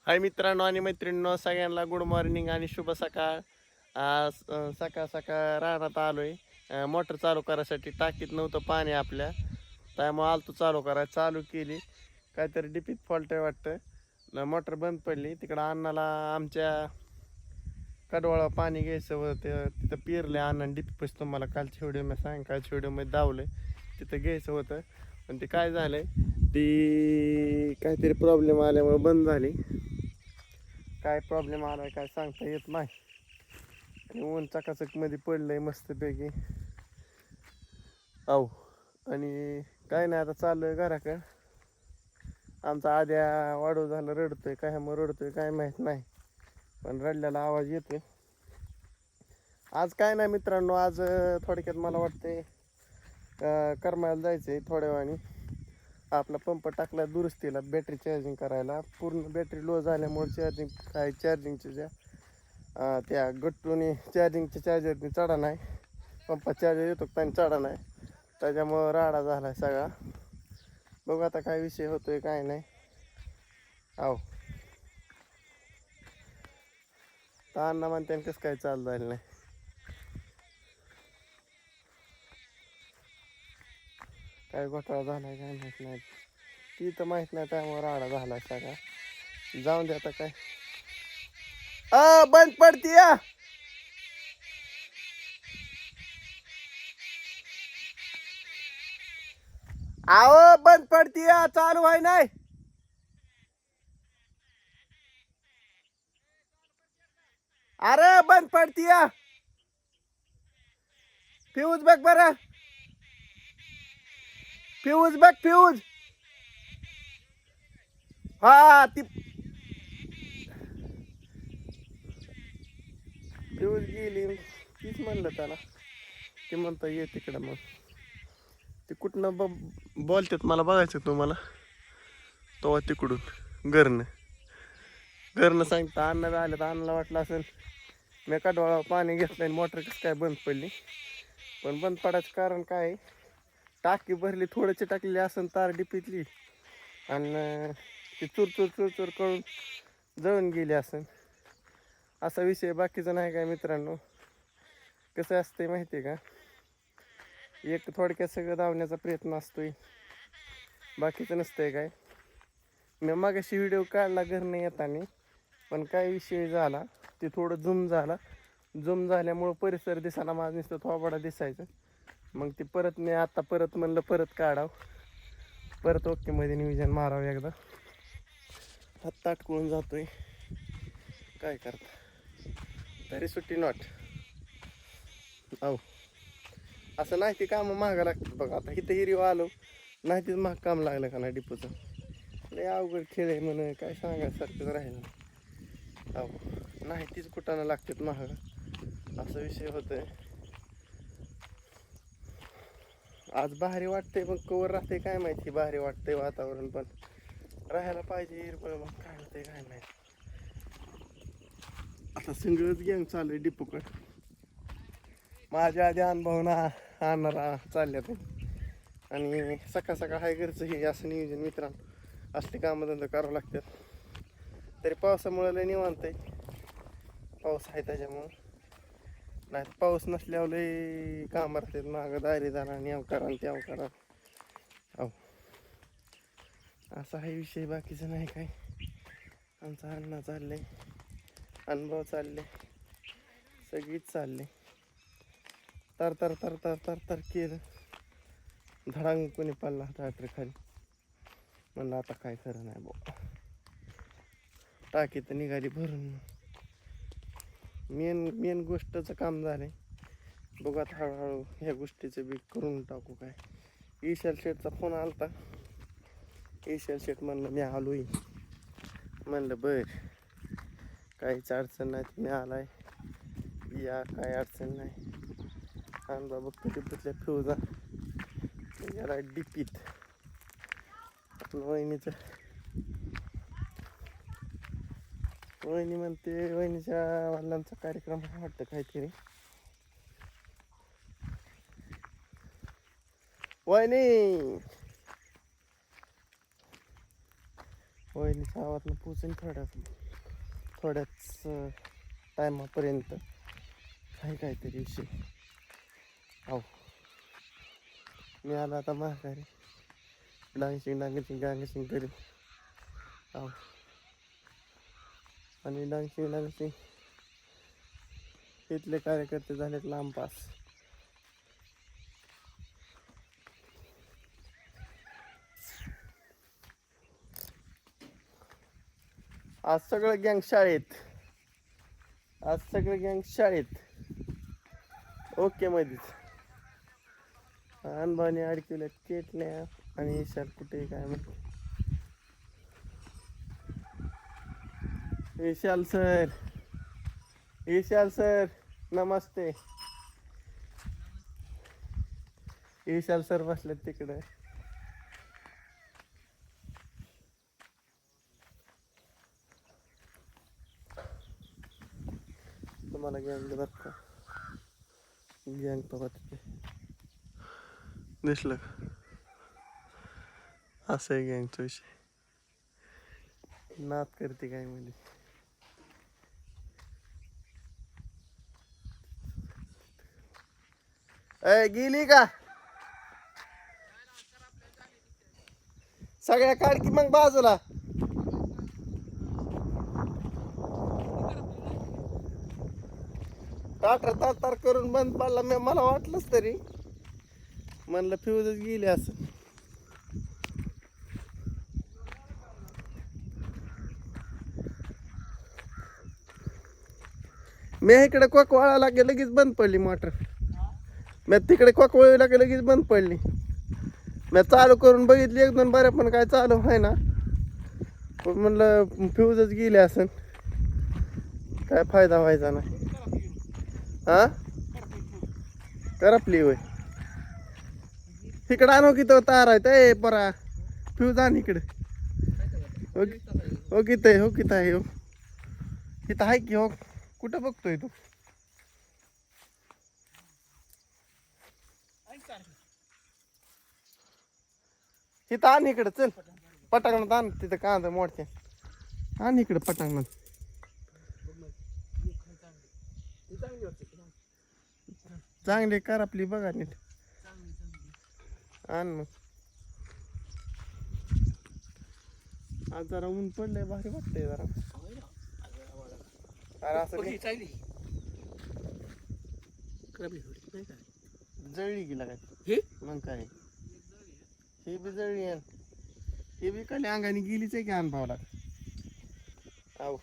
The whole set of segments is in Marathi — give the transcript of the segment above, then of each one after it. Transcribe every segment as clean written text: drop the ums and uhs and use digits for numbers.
हाय मित्रांनो आणि मैत्रिणींनो, सगळ्यांना गुड मॉर्निंग आणि शुभ सकाळ. आज सकाळ सकाळ रानात आलोय. मोटर चालू करायसाठी टाकीत नव्हतं पाणी आपल्या, त्यामुळे आलतो चालू करायला. चालू केली, काहीतरी डिपीत फॉल्ट आहे वाटतं. मोटर बंद पडली. तिकडं अण्णाला आमच्या कडवाळा पाणी घ्यायचं होतं, तिथं पिरले अण्णा डिपीपाशी. तुम्हाला कालच्या व्हिडिओ सायंकाळच्या व्हिडिओमध्ये दावलं, तिथं घ्यायचं होतं. पण ते काय झालंय, ती काहीतरी प्रॉब्लेम आल्यामुळे बंद झाली. काय प्रॉब्लेम आलाय काय सांगता येत नाही. आणि ऊन चकाचक मध्ये पडलंय मस्तपैकी. आहो, आणि काय नाही, आता चाललोय घराकडे. आमचा आद्या वाढू झालं, रडतोय. काय मग रडतोय काय माहीत नाही, पण रडल्याला आवाज येतोय. आज काय नाही मित्रांनो, आज थोडक्यात मला वाटतंय करमाळ्याला जायचंय थोड्या वेळाने. आपला पंप टाकला दुरुस्तीला, बॅटरी चार्जिंग करायला. पूर्ण बॅटरी लो झाल्यामुळे चार्जिंग काय चार्जिंगच्या ज्या त्या गट्टूने चार्जिंगच्या चार्जरने चढा नाही. पंपात चार्जर येतो त्याने चढा नाही, त्याच्यामुळं राडा झाला आहे सगळा. बघू आता काय विषय होतोय काय नाही. आहो, तर अण्णा म्हणते कसं काय चालू झालं नाही. काय घोटाळा झालाय काय माहीत नाही, ती तर माहीत नाही. त्यामुळे राडा झाला सगळा. जाऊन दे आता काय. बंद पडती या. आहो बंद पडती या, चालू आहे नाही. अरे बंद पडती या, फ्यूज बघ बरं, फ्यूज बघ फ्यूज. हा ती फ्यूज गेली, तीच म्हणलं त्याला. ते म्हणता ये तिकडं. मग ते कुठनं बोलतात मला बघायचं तुम्हाला, तो तिकडून घरनं घरनं सांगता. अन्न आलं तर अन्नाला वाटलं असेल मी कडवाळा पाणी घेतलं आणि मोटर कसं काय बंद पडली. पण बंद पडायचं कारण काय, टाकी भरली, थोडंची टाकलेली असेल तार डिपीतली, आणि ती चूर करून जळून गेली असेल. असा विषय, बाकीचा नाही काय मित्रांनो. कसं असते माहिती आहे का, एक थोडक्यात सगळं धावण्याचा प्रयत्न असतोय, बाकीचं नसतंय काय. मी मागाशी व्हिडिओ काढला घरनं येताना, पण काय विषय झाला, ते थोडं झूम झाला. झूम झाल्यामुळं परिसर दिसायला माझं नुसतं थोबाडा दिसायचं. मग ते परत मी आता परत म्हणलं परत काढावं, परत ओकेमध्ये नियोजन मारावं एकदा. हात ताटकळून जातोय, काय करता, तरी सुट्टी नॉट. अहो, असं नाही, ती कामं महागा लागतात बघा. आता इथं हिरीव आलो नाही, तीच महाग काम लागलं का नाही डिपोचं. लय अवघड खेळ आहे म्हणे, काय सांगायसारखंच राहिलं. अहो नाही, तीच कुठानं लागतात महाग, असा विषय होतोय. आज भारी वाटतंय, पण कवर राहते काय माहिती. भारी वाटतंय वातावरण, पण राहायला पाहिजे हिरबळ. मग काय होतंय काय माहिती. आता सगळंच गँग चालू आहे डिपोकड. माझ्या आधी अनुभवना आणणारा चालल्यात, आणि सकाळ सकाळ हाय घरचं हे असं नियोजन मित्रांनो. असले कामधंदा करावं लागतात. तरी पावसामुळे लय निवांत आहे, पाऊस आहे त्याच्यामुळं. नाही पाऊस नसल्यावर लय कामं राहतात मागं, दारी जाणार, न्याव करा आणि त्याव करा. अहो, असा हा विषय, बाकीचं नाही काय. आमचा अण्णा चाललंय, अनुभव चालले, सगळीच चालले. तर तर तर तर तर तर केलं, धडांग कोणी पडला ट्रॅक्टर खाली. म्हणलं आता काय खरं नाही भाऊ, टाकी तर निघाली भरून. मेन गोष्टचं काम झालंय. बघू आता हळूहळू ह्या गोष्टीचं बी करून टाकू. काय ईशाल शेठचा फोन आलता. ईशाल शेठ म्हणलं मी आलोय. म्हणलं बर, काहीच अडचण नाही, तुम्ही आलाय या, काय अडचण नाही. आणला बघतो डिपीतल्या फ्यूजा याला डिपीत. आपलं वहिनीचं, वहिनी म्हणते, वहिनीच्या वडिलांचा कार्यक्रम वाटतं काहीतरी. वहिनी वहिनीच्या आवाजनं पोचेन थोड्याच टायमापर्यंत. काही काहीतरी विषय. हो मी आला आता माघारी. डांगशिंग करीन. हो आणि डांगशिंग इथले कार्यकर्ते झालेत लांब पास. आज सगळं गँग शाळेत. ओके मध्येच अनबाने अडकवल्यात केटल्या आणि ईशाल कुठे काय म्हणते. ईशाल सर नमस्ते. ईशाल सर बसलेत तिकडे. तुम्हाला गँग दाखवा. गँग बघा तिथे दिसलं का? असं आहे गँगचा विषय. नाद करते काय म्हणजे. गेली का सगळ्या काढ की मग बाजूला. तार करून बंद पडला. मला वाटलंच तरी म्हणलं फ्यूजच गेली असं. मी इकडे कोकवाळाला गेलं लगेच बंद पडली मोटर. मी तिकडे कोकवाळीला गेलं लगेच बंद पडली. मी चालू करून बघितली 1-2 बऱ्या पण काय चालू आहे ना. पण म्हणलं फ्यूजच गेली असं. काय फायदा व्हायचा नाही. हा करपली होय. इकडं आणू की तो तार आहे ते परा फ्यूज आण इकडे. हो कित आहे हो कित आहे हो इथं आहे की हो. कुठं बघतोय तू. इथं आण इकडं चल. पटांगणात आण तिथं कांदा मोडते. आण इकडं पटांगणात. चांगली कर आपली बघा नीट. आण मग. आज जरा ऊन पडलंय भारी वाटतंय जरा. अरे असं जळली गेला काय मग काय. ही बी जळली आहे. ही बी खाली अंगाने गेलीच आहे की अनुभवला. आहो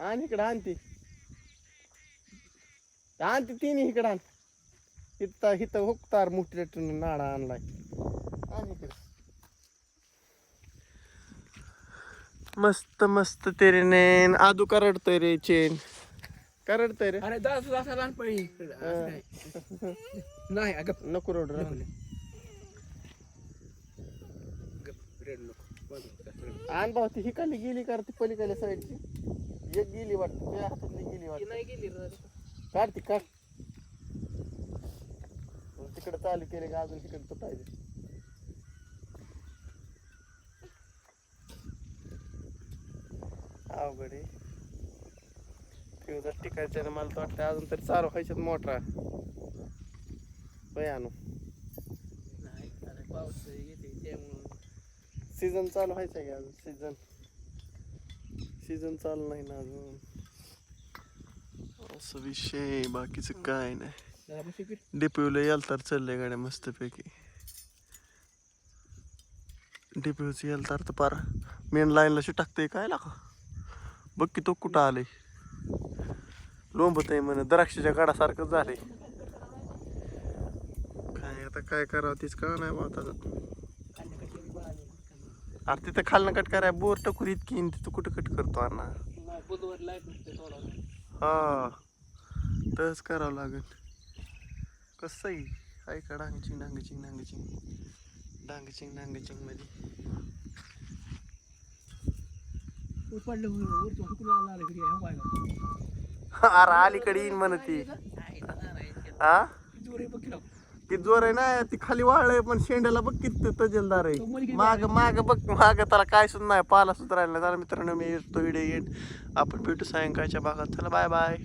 आण इकडं आणते. आणते तिने इकडं आण. हिथं हुकतार मोठी नाडा आणलाय. आण इकडं. मस्त तेरे नैन. आदू करडतोय रे चेन. करडतोय रे. अरे असा लहानपणी नाही अगं नको रोड आण भाऊ. ती हिकाली गेली का ती पलीकडल्या साईडची. एक गेली वाटत तुझ्या हातातली गेली वाटत. नाही गेली काढ ती काढ. तिकडे चालू केले का अजून तिकडे तुटायचे. अवघड आहे. फ्यूजच टिकायचं ना. मला तर वाटतं अजून तरी चालू व्हायच्यात मोटरा. होय आणू. सीझन चालू व्हायचं आहे अजून. सीझन चालू नाही ना अजून. असं विषय बाकीचं काय नाही. डिपीला याल तर चाललंय गाड्या मस्तपैकी. डिपीच याल तर पार मेन लाईनला टाकतंय काय लागा. बघ की तो कुठं आलंय. लोंबत आहे म्हणे द्राक्षाच्या गाडासारखं झालंय. काय आता काय करावं तीच कळ नाही बा. अरे तिथं खालनं कट कराय बोर टकूर इतकी तिथं कुठं कट करतो अण्णा. हा तसंच करावं लागेल. कसं आहे का डांगचिंग मध्ये. अरे अलीकडे येईन म्हण ती. हा किती जोर आहे ना ती खाली वाळलंय पण शेंड्याला बघ किती तजेलदार आहे माग माग बघ माग त्याला काय सुद्धा नाही पाला सुद्धा राहिला. चला मित्रांनो मी तो व्हिडिओ येईन आपण भेटू सायंकाळच्या भागात. चला बाय बाय.